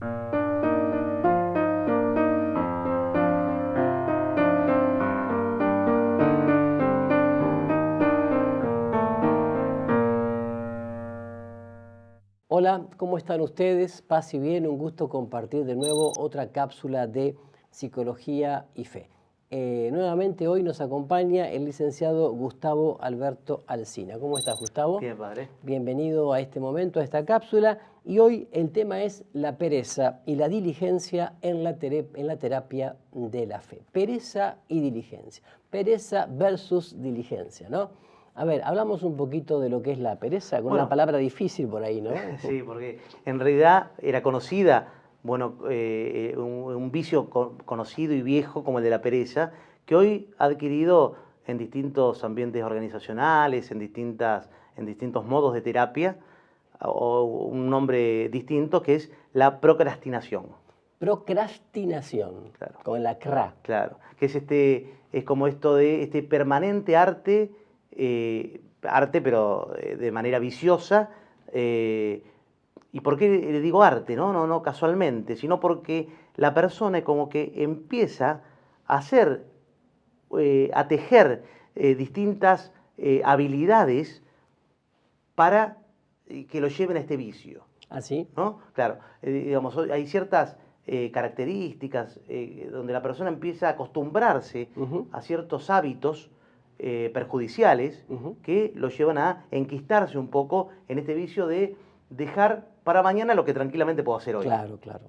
Hola, ¿cómo están ustedes? Paz y bien, un gusto compartir de nuevo otra cápsula de Psicología y Fe. Nuevamente hoy nos acompaña el licenciado Gustavo Alberto Alsina. ¿Cómo estás, Gustavo? Bien, padre. Bienvenido a este momento, a esta cápsula. Y hoy el tema es la pereza y la diligencia en la terapia de la fe. Pereza y diligencia. Pereza versus diligencia, ¿no? A ver, hablamos un poquito de lo que es la pereza, con una palabra difícil por ahí, ¿no? Sí, porque en realidad era conocida, bueno, un vicio conocido y viejo como el de la pereza, que hoy ha adquirido en distintos ambientes organizacionales, en distintos modos de terapia, o un nombre distinto que es la procrastinación. Procrastinación, Claro. con la CRA. Claro, que es como esto de este permanente arte, pero de manera viciosa. ¿Y por qué le digo arte? No casualmente, sino porque la persona es como que empieza a hacer, a tejer distintas habilidades para que lo lleven a este vicio. ¿Ah, sí? ¿No? Claro, digamos, hay ciertas características donde la persona empieza a acostumbrarse a ciertos hábitos perjudiciales que lo llevan a enquistarse un poco en este vicio de dejar para mañana lo que tranquilamente puedo hacer hoy. Claro, claro.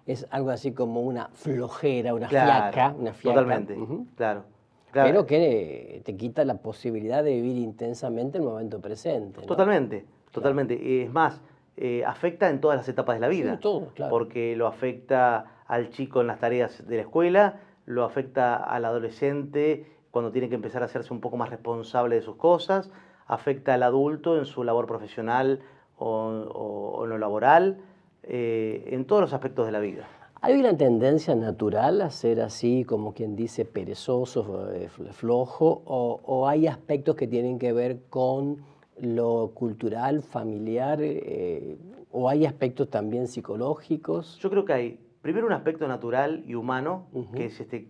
Es algo así como una flojera, una Claro, fiaca. Una fiaca. Totalmente, claro. Pero que te quita la posibilidad de vivir intensamente el momento presente, ¿no? Totalmente, Claro. totalmente. Es más, afecta en todas las etapas de la vida. Sí, todo, claro. Porque lo afecta al chico en las tareas de la escuela, lo afecta al adolescente cuando tiene que empezar a hacerse un poco más responsable de sus cosas, afecta al adulto en su labor profesional o en lo laboral, en todos los aspectos de la vida. ¿Hay una tendencia natural a ser así, como quien dice, perezoso, flojo, o hay aspectos que tienen que ver con lo cultural, familiar, o hay aspectos también psicológicos? Yo creo que hay primero un aspecto natural y humano, que es este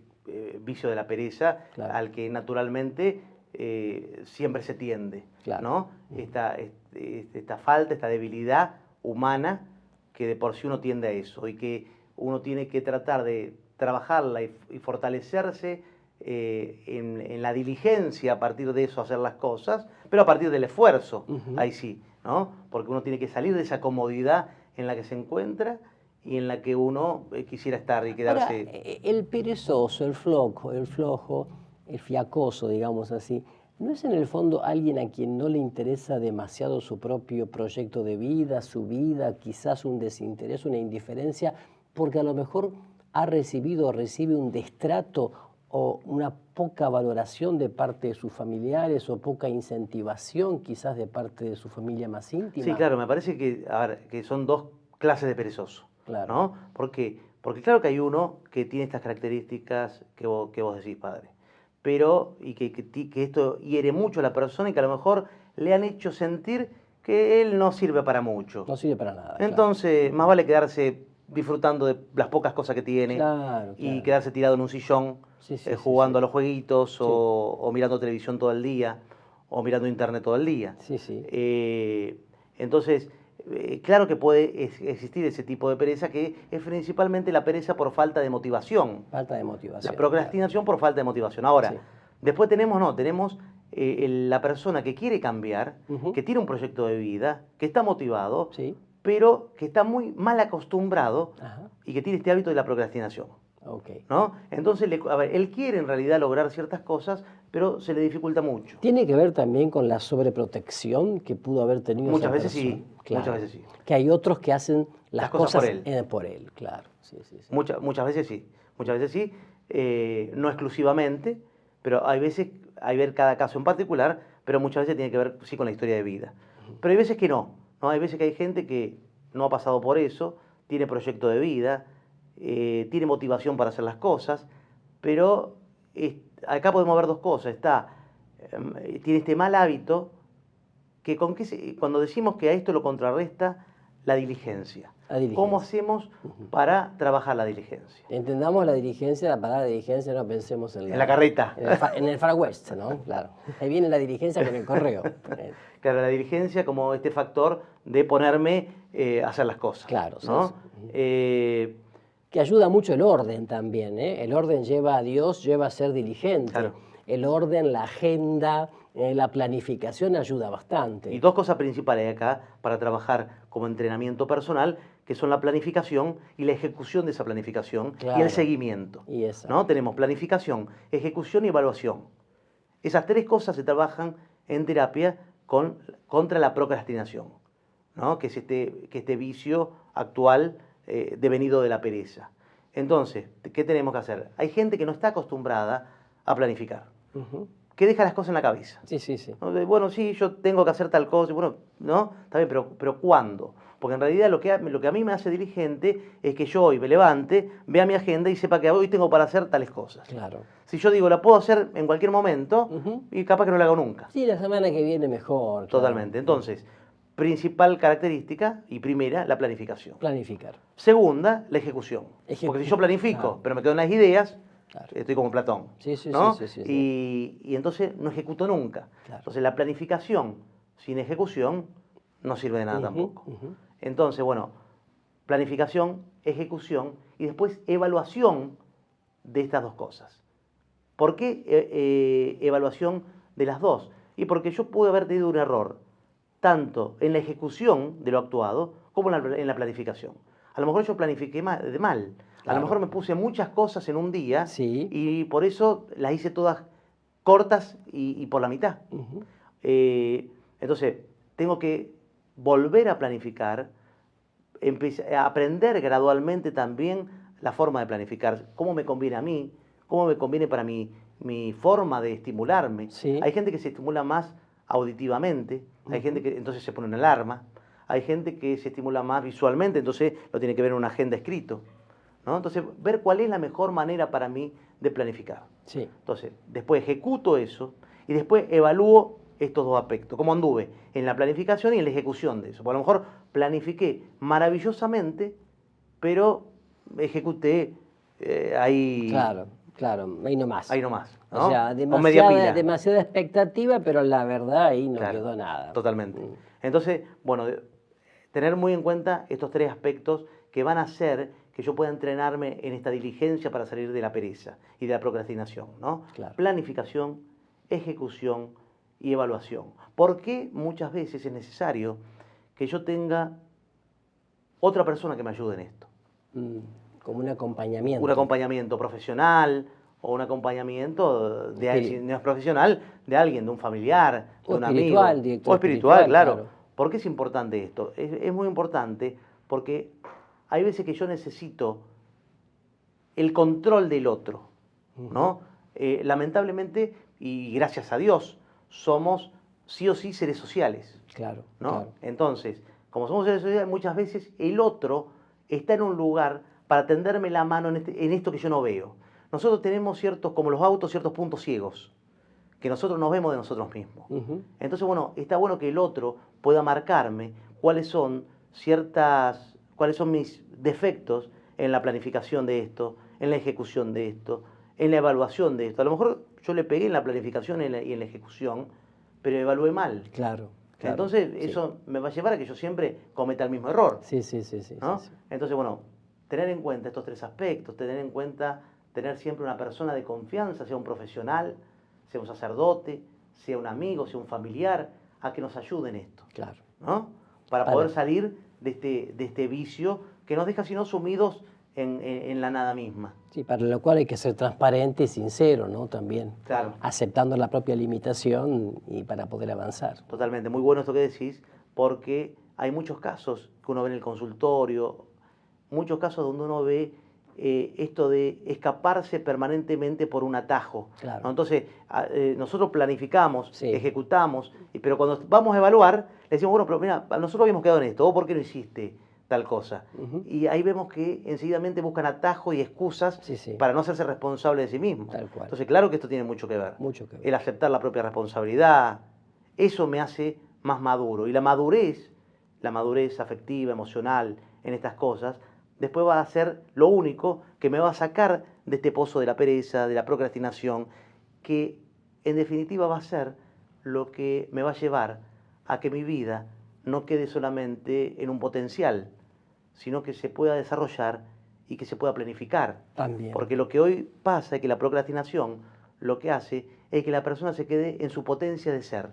vicio de la pereza, Claro. al que naturalmente siempre se tiende, Claro. ¿no? Esta falta, esta debilidad humana que de por sí uno tiende a eso y que uno tiene que tratar de trabajarla y fortalecerse en la diligencia, a partir de eso hacer las cosas, pero a partir del esfuerzo, ahí sí, ¿no? Porque uno tiene que salir de esa comodidad en la que se encuentra y en la que uno quisiera estar y quedarse. Ahora, el perezoso, el flojo, el fiacoso, digamos así, ¿no es en el fondo alguien a quien no le interesa demasiado su propio proyecto de vida, su vida, quizás un desinterés, una indiferencia, porque a lo mejor ha recibido o recibe un destrato o una poca valoración de parte de sus familiares o poca incentivación quizás de parte de su familia más íntima? Sí, claro, me parece que, a ver, que son dos clases de perezoso, Claro. ¿no? ¿Por qué? Porque claro que hay uno que tiene estas características que vos decís, padre, pero y que esto hiere mucho a la persona y que a lo mejor le han hecho sentir que él no sirve para mucho. No sirve para nada. Entonces, más vale quedarse disfrutando de las pocas cosas que tiene Claro, y claro. quedarse tirado en un sillón jugando a los jueguitos Sí. o mirando televisión todo el día o mirando internet todo el día. Sí, sí. Entonces, claro que puede existir ese tipo de pereza que es principalmente la pereza por falta de motivación. Falta de motivación. La procrastinación por falta de motivación. Ahora, Sí. después tenemos la persona que quiere cambiar, que tiene un proyecto de vida, que está motivado, Sí. pero que está muy mal acostumbrado Ajá. y que tiene este hábito de la procrastinación. Ok. ¿No? Entonces, a ver, él quiere en realidad lograr ciertas cosas, pero se le dificulta mucho. ¿Tiene que ver también con la sobreprotección que pudo haber tenido Muchas esa veces persona? sí, Claro. muchas veces sí. Que hay otros que hacen las cosas por él. Claro. Sí, sí, sí. Muchas veces sí. Muchas veces sí. No exclusivamente, pero hay ver cada caso en particular, pero muchas veces tiene que ver sí con la historia de vida. Pero hay veces que no. Hay veces que hay gente que no ha pasado por eso, tiene proyecto de vida, tiene motivación para hacer las cosas, pero acá podemos ver dos cosas. Tiene este mal hábito que cuando decimos que a esto lo contrarresta la diligencia. La diligencia. ¿Cómo hacemos para trabajar la diligencia? Entendamos la diligencia, la palabra diligencia, no pensemos en la carreta. En el Far West, ¿no? Claro. Ahí viene la diligencia con el correo. Claro, la diligencia como este factor de ponerme a hacer las cosas. Claro, ¿no? Que ayuda mucho el orden también, ¿eh? El orden lleva a Dios, lleva a ser diligente. Claro. El orden, la agenda, la planificación ayuda bastante. Y dos cosas principales acá para trabajar como entrenamiento personal, que son la planificación y la ejecución de esa planificación, claro, y el seguimiento. Y esa. ¿No? Tenemos planificación, ejecución y evaluación. Esas tres cosas se trabajan en terapia contra la procrastinación, ¿no? Que es este vicio actual devenido de la pereza. Entonces, ¿qué tenemos que hacer? Hay gente que no está acostumbrada a planificar, que deja las cosas en la cabeza. Sí, sí, sí. ¿No? Bueno, sí, yo tengo que hacer tal cosa, bueno, ¿no? Está bien, pero ¿cuándo? Porque en realidad lo que a mí me hace diligente es que yo hoy me levante, vea mi agenda y sepa que hoy tengo para hacer tales cosas. Claro. Si yo digo, la puedo hacer en cualquier momento, y capaz que no la hago nunca. Sí, la semana que viene mejor. Totalmente. Claro. Entonces, principal característica y primera, la planificación. Planificar. Segunda, la ejecución. Porque si yo planifico, claro, pero me quedo en las ideas, claro, estoy como Platón. Sí, sí, ¿no? sí, sí, sí. Y entonces no ejecuto nunca. Claro. Entonces la planificación sin ejecución no sirve de nada tampoco. Entonces, bueno, planificación, ejecución y después evaluación de estas dos cosas. ¿Por qué evaluación de las dos? Y porque yo pude haber tenido un error, tanto en la ejecución de lo actuado como en la planificación. A lo mejor yo planifiqué mal. Claro. A lo mejor me puse muchas cosas en un día y por eso las hice todas cortas y por la mitad. Entonces, tengo que volver a planificar, a aprender gradualmente también la forma de planificar, cómo me conviene a mí, cómo me conviene para mi forma de estimularme. Hay gente que se estimula más auditivamente, hay gente que entonces se pone una alarma, hay gente que se estimula más visualmente, entonces lo tiene que ver en una agenda escrito, ¿no? Entonces, ver cuál es la mejor manera para mí de planificar. Entonces, después ejecuto eso y después evalúo estos dos aspectos, cómo anduve en la planificación y en la ejecución de eso. Porque a lo mejor planifiqué maravillosamente, pero ejecuté ahí... Claro, ahí nomás. Ahí nomás, ¿no? O sea, demasiada expectativa, pero la verdad ahí no quedó nada. Totalmente. Entonces, bueno, tener muy en cuenta estos tres aspectos que van a hacer que yo pueda entrenarme en esta diligencia para salir de la pereza y de la procrastinación, ¿no? Claro. Planificación, ejecución y evaluación. ¿Por qué muchas veces es necesario que yo tenga otra persona que me ayude en esto? Como un acompañamiento. Un acompañamiento profesional o un acompañamiento, si no es profesional, de alguien, de un familiar, de un amigo. O espiritual, claro. ¿Por qué es importante esto? Es muy importante porque hay veces que yo necesito el control del otro, ¿no? Lamentablemente, y gracias a Dios, somos sí o sí seres sociales. Claro, ¿no? claro. Entonces, como somos seres sociales, muchas veces el otro está en un lugar para tenderme la mano en esto que yo no veo. Nosotros tenemos ciertos, como los autos, ciertos puntos ciegos, que nosotros no vemos de nosotros mismos. Entonces, bueno, está bueno que el otro pueda marcarme cuáles son mis defectos en la planificación de esto, en la ejecución de esto, en la evaluación de esto. A lo mejor yo le pegué en la planificación y en la ejecución, pero evalué mal. Claro. Entonces, eso me va a llevar a que yo siempre cometa el mismo error. Sí. ¿no? Entonces, bueno, tener en cuenta estos tres aspectos, tener siempre una persona de confianza, sea un profesional, sea un sacerdote, sea un amigo, sea un familiar, a que nos ayude en esto. Claro. ¿No? Para poder salir de este vicio que nos deja sino sumidos en la nada misma. Sí, para lo cual hay que ser transparente y sincero, ¿no? También. Claro. Aceptando la propia limitación y para poder avanzar. Totalmente. Muy bueno esto que decís, porque hay muchos casos que uno ve en el consultorio, muchos casos donde uno ve esto de escaparse permanentemente por un atajo. Claro. ¿no? Entonces, nosotros planificamos, ejecutamos, pero cuando vamos a evaluar, le decimos, bueno, pero mira, nosotros habíamos quedado en esto, ¿vos por qué no hiciste tal cosa? Y ahí vemos que enseguidamente buscan atajos y excusas para no hacerse responsable de sí mismos. Tal cual. Entonces, claro que esto tiene mucho que ver. Mucho que ver. El aceptar la propia responsabilidad, eso me hace más maduro. Y la madurez la madurez afectiva, emocional en estas cosas, después va a ser lo único que me va a sacar de este pozo de la pereza, de la procrastinación, que en definitiva va a ser lo que me va a llevar a que mi vida no quede solamente en un potencial, sino que se pueda desarrollar y que se pueda planificar. También. Porque lo que hoy pasa es que la procrastinación lo que hace es que la persona se quede en su potencia de ser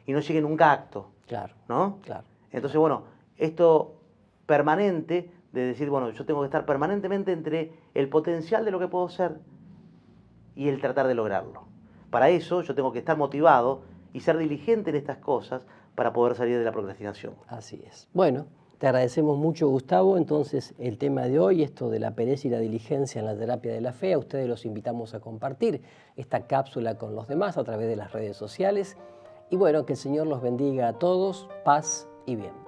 y no llegue nunca a acto. Claro. ¿No? Claro. Entonces, bueno, esto permanente de decir, bueno, yo tengo que estar permanentemente entre el potencial de lo que puedo ser y el tratar de lograrlo. Para eso yo tengo que estar motivado y ser diligente en estas cosas para poder salir de la procrastinación. Así es. Bueno, te agradecemos mucho, Gustavo. Entonces, el tema de hoy, esto de la pereza y la diligencia en la terapia de la fe, a ustedes los invitamos a compartir esta cápsula con los demás a través de las redes sociales. Y bueno, que el Señor los bendiga a todos, paz y bien.